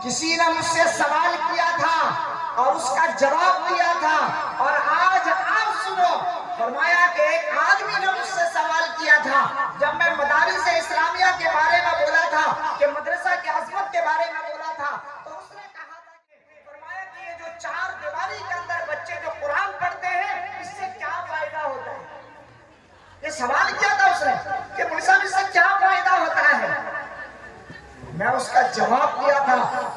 کسی نے مجھ سے سوال کیا تھا اور اس کا جواب دیا تھا، اور آج آپ سنو، فرمایا کہ ایک آدمی نے مجھ سے سوال کیا تھا جب میں مدارس اسلامیہ کے بارے میں بولا تھا، کہ مدرسہ کی عظمت کے بارے میں بولا تھا، تو اس نے کہا تھا کہ فرمایا کہ یہ جو چار دیواری کے اندر بچے جو قرآن پڑھتے ہیں اس سے کیا فائدہ ہوتا ہے؟ یہ سوال کیا تھا اس نے کہ مولوی صاحب اس سے کیا فائدہ ہوتا ہے؟ میں اس کا جواب دیا تھا،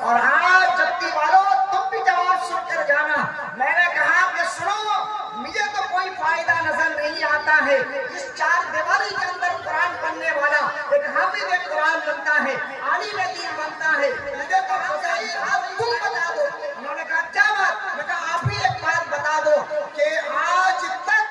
اور آج جگتی والوں تم بھی جواب سن کر جانا۔ میں نے کہا کہ سنو، مجھے تو کوئی فائدہ نظر نہیں آتا ہے، اس چار دیواری کے اندر قرآن پڑھنے والا ایک حافظ قرآن بنتا ہے، عالم دین بنتا ہے، مجھے تو تم بتا دو۔ انہوں نے کہا کیا بات؟ میں نے کہا آپ ہی ایک بات بتا دو کہ آج تک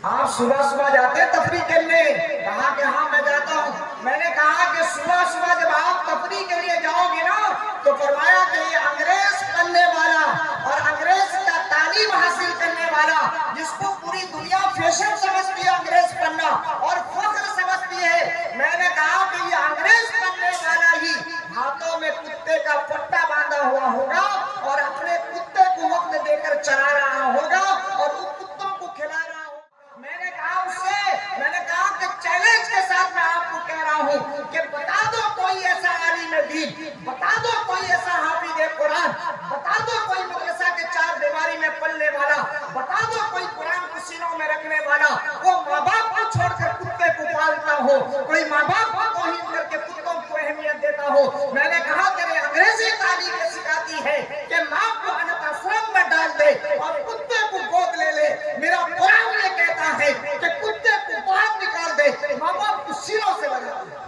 آپ صبح صبح جاتے تفریح کرنے؟ کہا کہ ہاں میں جاتا ہوں۔ میں نے کہا کہ صبح صبح جب آپ تفریح کے لیے جاؤ گے نا تو فرمایا کہ یہ انگریز پڑھنے والا اور انگریز کا تعلیم حاصل کرنے والا، جس کو پوری دنیا فیشن سمجھتی ہے انگریز پڑھنا اور فخر سمجھتی ہے، میں نے کہا کہ یہ انگریز پڑھنے والا ہی ہاتھوں میں کتے کا پٹا باندھا ہوا ہوگا اور اپنے کتے کو وقت دے کر چلا رہا ہوگا اور ان کتوں کو کھلا رہا ہوگا۔ میں نے کہا اس سے، میں نے کہا کہ چیلنج کے ساتھ میں آپ کو کہہ رہا ہوں کہ بتا دو کوئی ایسا عالم دین، بتا دو کوئی ایسا حافظ قرآن، بتا دو کوئی مدرسہ کے چار دیواری میں پڑھنے والا، بتا دو کوئی قرآن کو سینوں میں رکھنے والا، وہ ماں باپ کو چھوڑ کر کتے کو پالتا ہو، کوئی ماں باپ کو توہین کر کے کتوں کو اہمیت دیتا ہو۔ میں نے کہا کہ انگریزی تعلیم یہ سکھاتی ہے کہ ماں کو انت آشرم میں ڈال دے اور کتے کو گود لے لے، میرا قرآن یہ کہتا ہے کہ کتے کو باہر نکال دے، ماں باپ کو سینوں سے لگا دے۔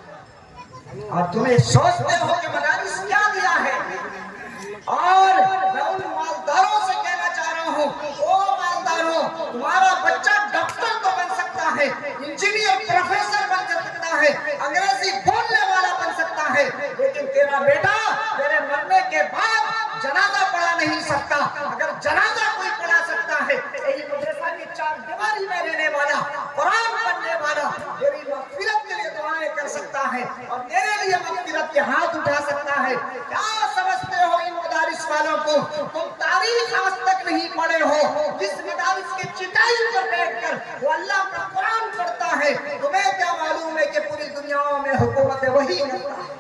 اور تمہیں سوچتے ہو کہ مدارس کیا دیا ہے؟ اور میں ان مالداروں سے کہنا چاہ رہا ہوں، او مالداروں، تمہارا بچہ ڈاکٹر تو بن سکتا ہے، انجینئر، پروفیسر بن سکتا ہے، انگریزی بولنے والا بن سکتا ہے، لیکن تیرا بیٹا تیرے مرنے کے بعد جنازہ پڑھا نہیں سکتا۔ اگر جنازہ کوئی پڑھا سکتا ہے، یہی مدرسہ کی چار دیواری میں رہنے والا، قرآن پڑھنے والا، میری مغفرت کے لیے دعائیں کر سکتا ہے اور میرے لیے مغفرت کے ہاتھ اٹھا سکتا ہے۔ کیا سمجھتے ہو ان مدارس والوں کو؟ تم تاریخ آج تک نہیں پڑھے ہو، جس مدارس کی چٹائی پر بیٹھ کر وہ اللہ کا قرآن پڑھتا ہے، تمہیں کیا معلوم ہے کہ پوری دنیا میں حکومت وہی کرتا ہے؟